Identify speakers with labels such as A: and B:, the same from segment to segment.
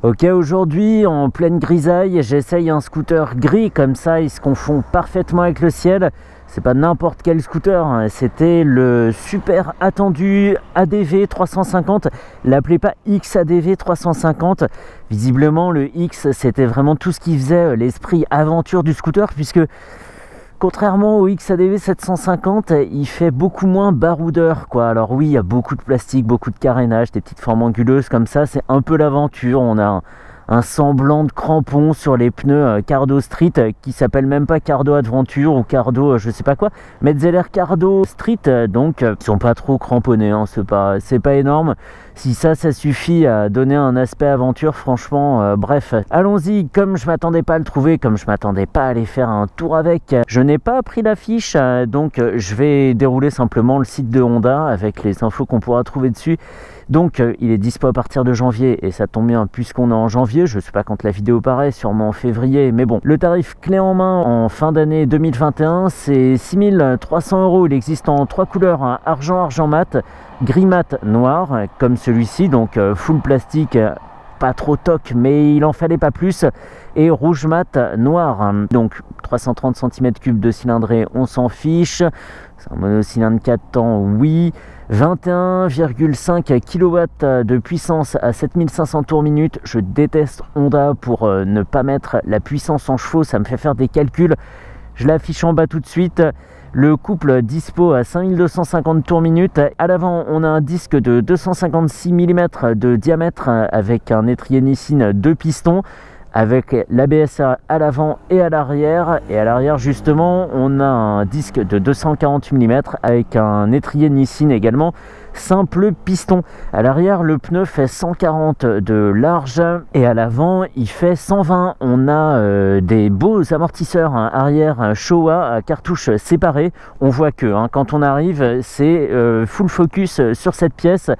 A: Ok, aujourd'hui en pleine grisaille, j'essaye un scooter gris comme ça, il se confond parfaitement avec le ciel. C'est pas n'importe quel scooter, hein. C'était le super attendu ADV 350. L'appelez pas XADV 350. Visiblement le X c'était vraiment tout ce qui faisait l'esprit aventure du scooter, puisque contrairement au XADV 750, il fait beaucoup moins baroudeur, quoi. Alors oui, il y a beaucoup de plastique, beaucoup de carénage, des petites formes anguleuses comme ça, c'est un peu l'aventure. On a un semblant de crampon sur les pneus Cardo Street qui s'appelle même pas Cardo Adventure ou Cardo je sais pas quoi, Metzeler Cardo Street, donc ils sont pas trop cramponnés, hein. C'est pas énorme. Si ça suffit à donner un aspect aventure, franchement, bref, allons-y. Comme je m'attendais pas à le trouver, comme je m'attendais pas à aller faire un tour avec, je n'ai pas pris l'affiche, donc je vais dérouler simplement le site de Honda avec les infos qu'on pourra trouver dessus. Donc il est dispo à partir de janvier, et ça tombe bien puisqu'on est en janvier. Je sais pas quand la vidéo paraît, sûrement en février, mais bon, le tarif clé en main en fin d'année 2021 c'est 6 300 €. Il existe en 3 couleurs, hein, argent, argent mat, gris mat, noir, comme celui-ci, donc full plastique, pas trop toc, mais il en fallait pas plus, et rouge mat noir. Donc 330 cm3 de cylindrée, on s'en fiche. C'est un monocylindre 4 temps, oui. 21,5 kW de puissance à 7500 tours minute. Je déteste Honda pour ne pas mettre la puissance en chevaux, ça me fait faire des calculs. Je l'affiche en bas tout de suite. Le couple dispo à 5250 tours minute. À l'avant, on a un disque de 256 mm de diamètre avec un étrier Nissin 2 pistons, avec l'ABS à l'avant et à l'arrière. Et à l'arrière justement, on a un disque de 240 mm avec un étrier Nissin également, simple piston. À l'arrière, le pneu fait 140 de large et à l'avant il fait 120. On a des beaux amortisseurs arrière Showa à cartouches séparées. On voit que quand on arrive, c'est full focus sur cette pièce.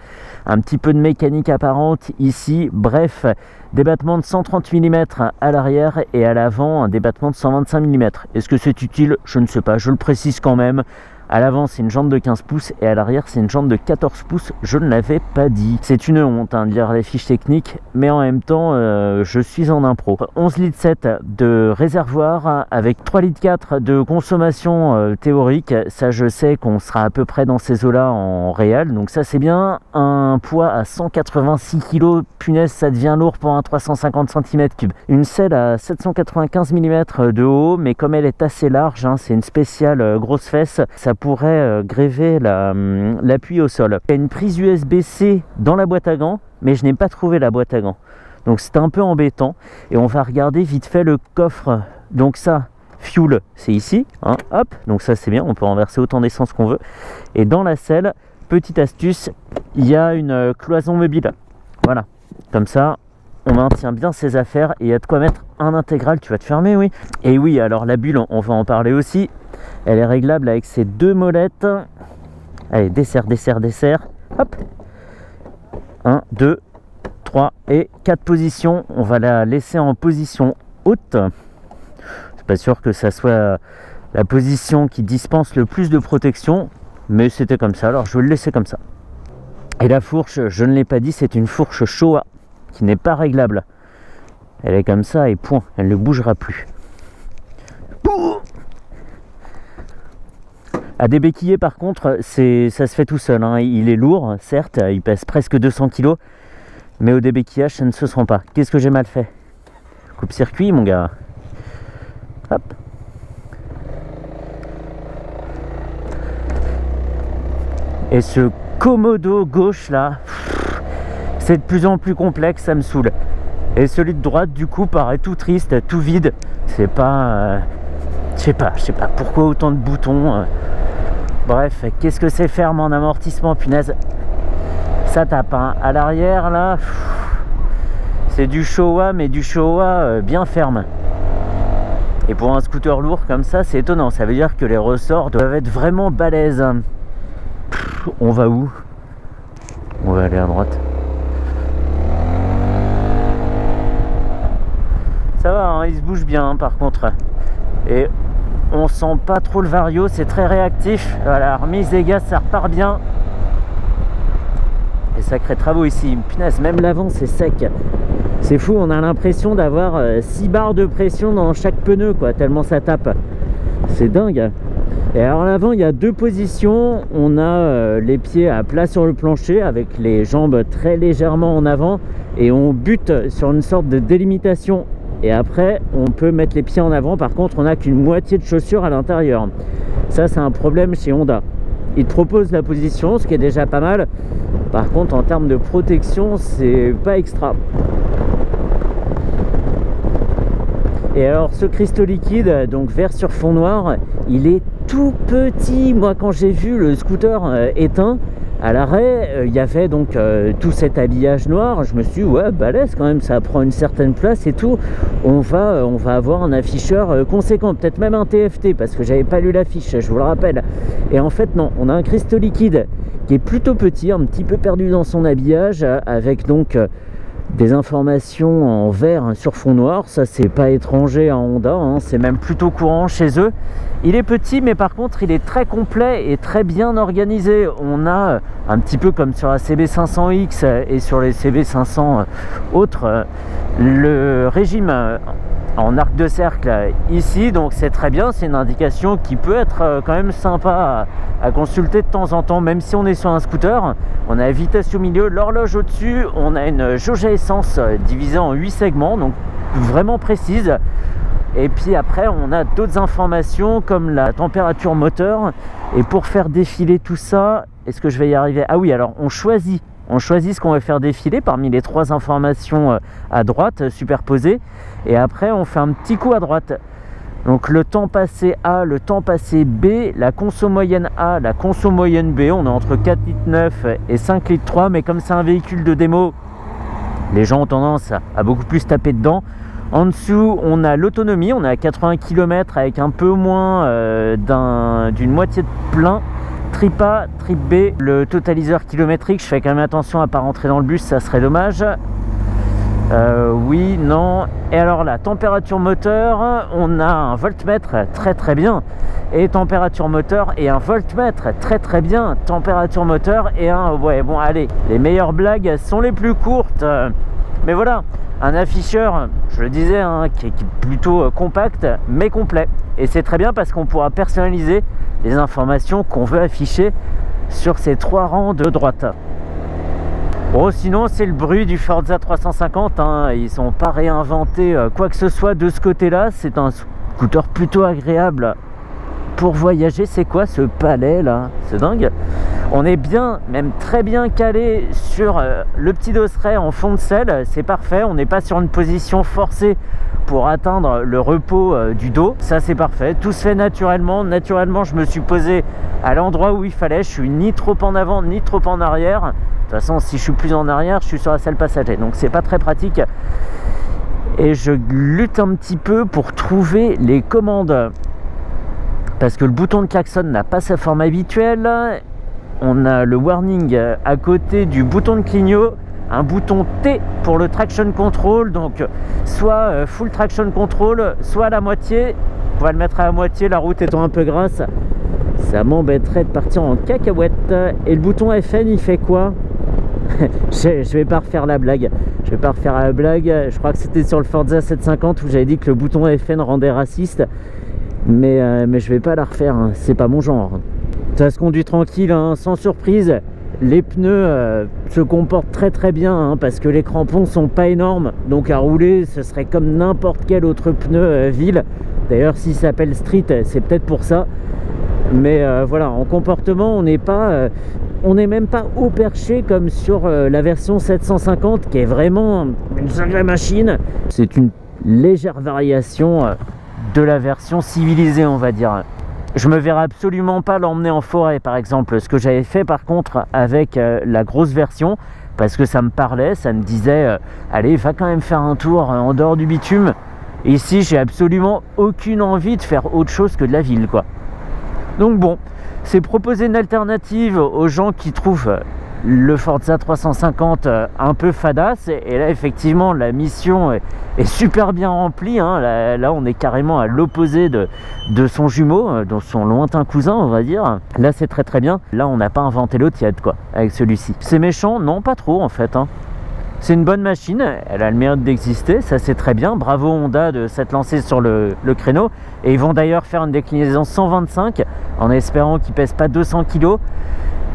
A: Un petit peu de mécanique apparente ici. Bref, débattement de 130 mm à l'arrière, et à l'avant un débattement de 125 mm. Est-ce que c'est utile? Je ne sais pas, je le précise quand même. À l'avant c'est une jante de 15 pouces et à l'arrière c'est une jante de 14 pouces, je ne l'avais pas dit. C'est une honte de lire les fiches techniques, mais en même temps je suis en impro. 11 litres 7 de réservoir avec 3 litres 4 de consommation théorique. Ça, je sais qu'on sera à peu près dans ces eaux là en réel, donc ça c'est bien. Un poids à 186 kg, punaise ça devient lourd pour un 350 cm3. Une selle à 795 mm de haut, mais comme elle est assez large, c'est une spéciale grosse fesse, ça pourrait gréver l'appui au sol. Il y a une prise USB-C dans la boîte à gants, mais je n'ai pas trouvé la boîte à gants, donc c'est un peu embêtant. Et on va regarder vite fait le coffre. Donc ça, fuel, c'est ici, hop, donc ça c'est bien, on peut renverser autant d'essence qu'on veut. Et dans la selle, petite astuce, il y a une cloison mobile, voilà, comme ça on maintient bien ses affaires et il y a de quoi mettre un intégral. Tu vas te fermer, oui. Et oui, alors la bulle, on va en parler aussi. Elle est réglable avec ces deux molettes. Allez, desserre, desserre, desserre. Hop. 1, 2, 3 et 4 positions. On va la laisser en position haute. C'est pas sûr que ça soit la position qui dispense le plus de protection, mais c'était comme ça, alors je vais le laisser comme ça. Et la fourche, je ne l'ai pas dit, c'est une fourche Showa qui n'est pas réglable. Elle est comme ça et point, elle ne bougera plus. À débéquiller par contre, ça se fait tout seul, Il est lourd, certes, il pèse presque 200 kg, mais au débéquillage ça ne se sent pas. Qu'est-ce que j'ai mal fait? Coupe-circuit mon gars. Hop. Et ce commodo gauche là, c'est de plus en plus complexe, ça me saoule. Et celui de droite du coup paraît tout triste, tout vide. C'est pas... je sais pas pourquoi autant de boutons. Bref, qu'est-ce que c'est ferme en amortissement, punaise. Ça tape, À l'arrière là, c'est du Showa, mais du Showa bien ferme. Et pour un scooter lourd comme ça, c'est étonnant. Ça veut dire que les ressorts doivent être vraiment balèzes. On va où? On va aller à droite. Ça va, il se bouge bien par contre. Et on sent pas trop le vario, c'est très réactif. Voilà, remise des gaz, ça repart bien. Et sacrés travaux ici. Punaise, même l'avant c'est sec. C'est fou, on a l'impression d'avoir 6 barres de pression dans chaque pneu, quoi, tellement ça tape. C'est dingue. Et alors à l'avant, il y a 2 positions. On a les pieds à plat sur le plancher avec les jambes très légèrement en avant et on bute sur une sorte de délimitation. Et après, on peut mettre les pieds en avant. Par contre, on n'a qu'une moitié de chaussure à l'intérieur. Ça, c'est un problème chez Honda. Ils te proposent la position, ce qui est déjà pas mal. Par contre, en termes de protection, c'est pas extra. Et alors ce cristaux liquide, donc vert sur fond noir, il est tout petit. Moi quand j'ai vu le scooter éteint à l'arrêt, il y avait donc tout cet habillage noir. Je me suis dit ouais, balèze quand même, ça prend une certaine place et tout. On va avoir un afficheur conséquent, peut-être même un TFT, parce que j'avais pas lu l'affiche, je vous le rappelle. Et en fait non, on a un cristaux liquide qui est plutôt petit, un petit peu perdu dans son habillage, avec donc des informations en vert sur fond noir. Ça c'est pas étranger à Honda, hein. C'est même plutôt courant chez eux. Il est petit mais par contre il est très complet et très bien organisé. On a un petit peu comme sur la CB500X et sur les CB500 autres le régime en arc de cercle ici, donc c'est très bien. C'est une indication qui peut être quand même sympa à consulter de temps en temps, même si on est sur un scooter. On a la vitesse au milieu, l'horloge au-dessus, on a une jauge à essence divisée en 8 segments, donc vraiment précise. Et puis après on a d'autres informations comme la température moteur. Et pour faire défiler tout ça, est-ce que je vais y arriver? Ah oui, alors on choisit ce qu'on va faire défiler parmi les 3 informations à droite superposées, et après on fait un petit coup à droite. Donc le temps passé A, le temps passé B, la conso moyenne A, la conso moyenne B. On est entre 4,9 litres et 5,3 litres, mais comme c'est un véhicule de démo, les gens ont tendance à beaucoup plus taper dedans. En dessous, on a l'autonomie, on est à 80 km avec un peu moins d'une moitié de plein. Trip A, trip B, le totaliseur kilométrique, je fais quand même attention à ne pas rentrer dans le bus, ça serait dommage. Oui, non. Et alors la température moteur, on a un voltmètre très très bien. Et température moteur et un voltmètre très très bien. Température moteur et un... Ouais, bon, allez, les meilleures blagues sont les plus courtes. Mais voilà, un afficheur, je le disais, hein, qui est plutôt compact mais complet. Et c'est très bien parce qu'on pourra personnaliser les informations qu'on veut afficher sur ces 3 rangs de droite. Bon, sinon c'est le bruit du Forza 350, hein. Ils n'ont pas réinventé quoi que ce soit de ce côté-là. C'est un scooter plutôt agréable pour voyager. C'est quoi ce palais là? C'est dingue. On est bien, même très bien calé sur le petit dosseret en fond de selle. C'est parfait, on n'est pas sur une position forcée pour atteindre le repos du dos. Ça c'est parfait, tout se fait naturellement. Naturellement je me suis posé à l'endroit où il fallait. Je suis ni trop en avant ni trop en arrière. De toute façon si je suis plus en arrière, je suis sur la selle passager, donc c'est pas très pratique. Et je lutte un petit peu pour trouver les commandes, parce que le bouton de klaxon n'a pas sa forme habituelle. On a le warning à côté du bouton de clignot, un bouton T pour le traction control, donc soit full traction control, soit à la moitié. On va le mettre à la moitié, la route étant un peu grasse, ça m'embêterait de partir en cacahuète. Et le bouton FN il fait quoi? Je vais pas refaire la blague. Je crois que c'était sur le Forza 750 où j'avais dit que le bouton FN rendait raciste. Mais je vais pas la refaire, hein. C'est pas mon genre. Ça se conduit tranquille, hein, sans surprise. Les pneus se comportent très très bien, hein, parce que les crampons sont pas énormes. Donc à rouler, ce serait comme n'importe quel autre pneu ville. D'ailleurs, s'il s'appelle Street, c'est peut-être pour ça. Mais voilà, en comportement, on n'est même pas haut perché comme sur la version 750, qui est vraiment une sacrée machine. C'est une légère variation de la version civilisée, on va dire. Je me verrais absolument pas l'emmener en forêt par exemple, ce que j'avais fait par contre avec la grosse version, parce que ça me parlait, ça me disait allez, va quand même faire un tour en dehors du bitume. Ici j'ai absolument aucune envie de faire autre chose que de la ville, quoi. Donc bon, c'est proposer une alternative aux gens qui trouvent le Forza 350 un peu fadasse. Et là effectivement la mission est super bien remplie, hein. Là on est carrément à l'opposé de son jumeau, de son lointain cousin, on va dire. Là c'est très très bien. Là on n'a pas inventé l'eau tiède, quoi, avec celui-ci. C'est méchant? Non, pas trop en fait, hein. C'est une bonne machine, elle a le mérite d'exister, ça c'est très bien. Bravo Honda de s'être lancé sur le créneau. Et ils vont d'ailleurs faire une déclinaison 125 en espérant qu'il pèse pas 200 kg.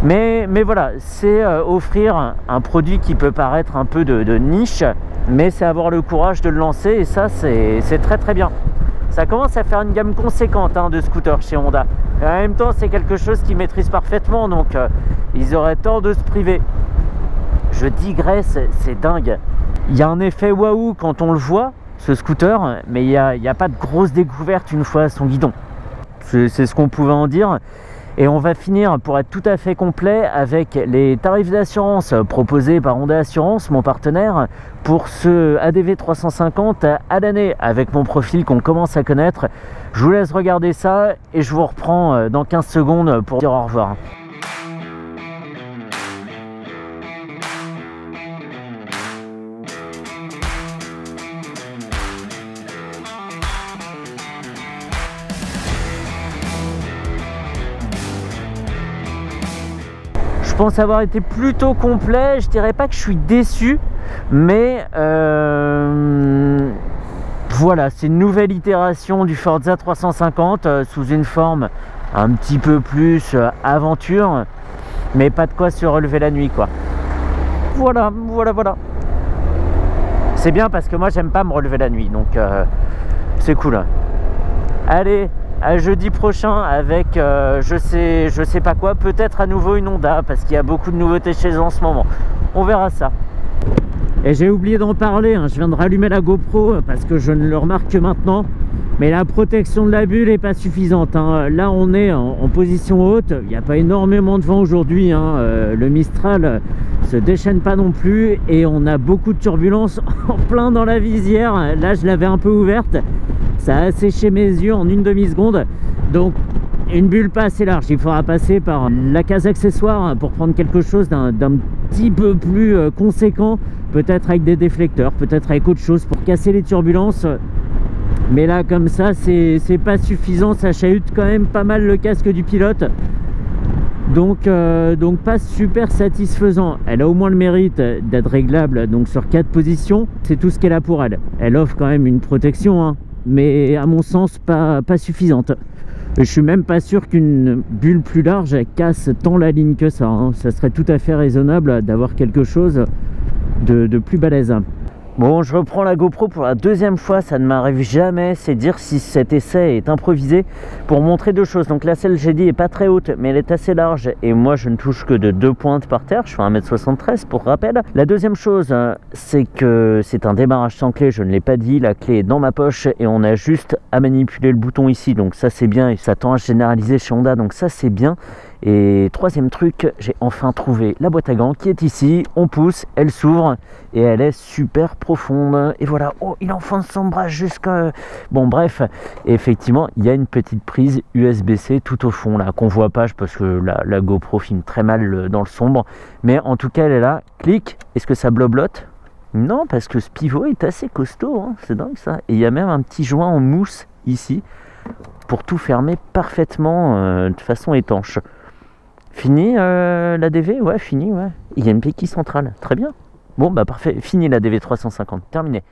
A: Mais voilà, c'est offrir un produit qui peut paraître un peu de niche, mais c'est avoir le courage de le lancer et ça c'est très très bien. Ça commence à faire une gamme conséquente de scooters chez Honda. Et en même temps, c'est quelque chose qu'ils maîtrisent parfaitement, donc ils auraient tort de se priver. Je digresse, c'est dingue. Il y a un effet waouh quand on le voit, ce scooter, mais il n'y a pas de grosse découverte une fois à son guidon. C'est ce qu'on pouvait en dire. Et on va finir, pour être tout à fait complet, avec les tarifs d'assurance proposés par Honda Assurance, mon partenaire, pour ce ADV 350 à l'année, avec mon profil qu'on commence à connaître. Je vous laisse regarder ça et je vous reprends dans 15 secondes pour dire au revoir. Je pense avoir été plutôt complet. Je dirais pas que je suis déçu, mais voilà, c'est une nouvelle itération du Forza 350 sous une forme un petit peu plus aventure, mais pas de quoi se relever la nuit, quoi. Voilà. C'est bien parce que moi j'aime pas me relever la nuit, donc c'est cool. Allez, à jeudi prochain avec je sais pas quoi, peut-être à nouveau une Honda parce qu'il y a beaucoup de nouveautés chez eux en ce moment. On verra ça. Et j'ai oublié d'en parler, je viens de rallumer la GoPro parce que je ne le remarque que maintenant, mais la protection de la bulle n'est pas suffisante. Là on est en position haute, il n'y a pas énormément de vent aujourd'hui, le Mistral se déchaîne pas non plus et on a beaucoup de turbulences en plein dans la visière. Là je l'avais un peu ouverte, ça a asséché mes yeux en une demi-seconde, donc une bulle pas assez large. Il faudra passer par la case accessoire pour prendre quelque chose d'un petit peu plus conséquent, peut-être avec des déflecteurs, peut-être avec autre chose pour casser les turbulences. Mais là comme ça c'est pas suffisant, ça chahute quand même pas mal le casque du pilote, donc pas super satisfaisant. Elle a au moins le mérite d'être réglable donc sur 4 positions, c'est tout ce qu'elle a pour elle. Elle offre quand même une protection, mais à mon sens pas suffisante. Je suis même pas sûr qu'une bulle plus large casse tant la ligne que ça. Ça serait tout à fait raisonnable d'avoir quelque chose de plus balèze. Bon, je reprends la GoPro pour la deuxième fois, ça ne m'arrive jamais, c'est dire si cet essai est improvisé, pour montrer deux choses. Donc la selle, j'ai dit, est pas très haute, mais elle est assez large, et moi je ne touche que de 2 pointes par terre, je fais 1m73 pour rappel. La deuxième chose, c'est que c'est un démarrage sans clé, je ne l'ai pas dit, la clé est dans ma poche, et on a juste à manipuler le bouton ici, donc ça c'est bien, et ça tend à se généraliser chez Honda, donc ça c'est bien. Et troisième truc, j'ai enfin trouvé la boîte à gants qui est ici, on pousse, elle s'ouvre et elle est super profonde. Et voilà, oh, il enfonce son bras jusqu'à... Bon bref, et effectivement, il y a une petite prise USB-C tout au fond là, qu'on voit pas parce que la GoPro filme très mal dans le sombre. Mais en tout cas, elle est là, clic, est-ce que ça bloblote? Non, parce que ce pivot est assez costaud, c'est dingue ça. Et il y a même un petit joint en mousse ici pour tout fermer parfaitement de façon étanche. Fini la DV? Ouais, fini, ouais. Il y a une béquille centrale, très bien. Bon, bah parfait, fini la DV 350, terminé.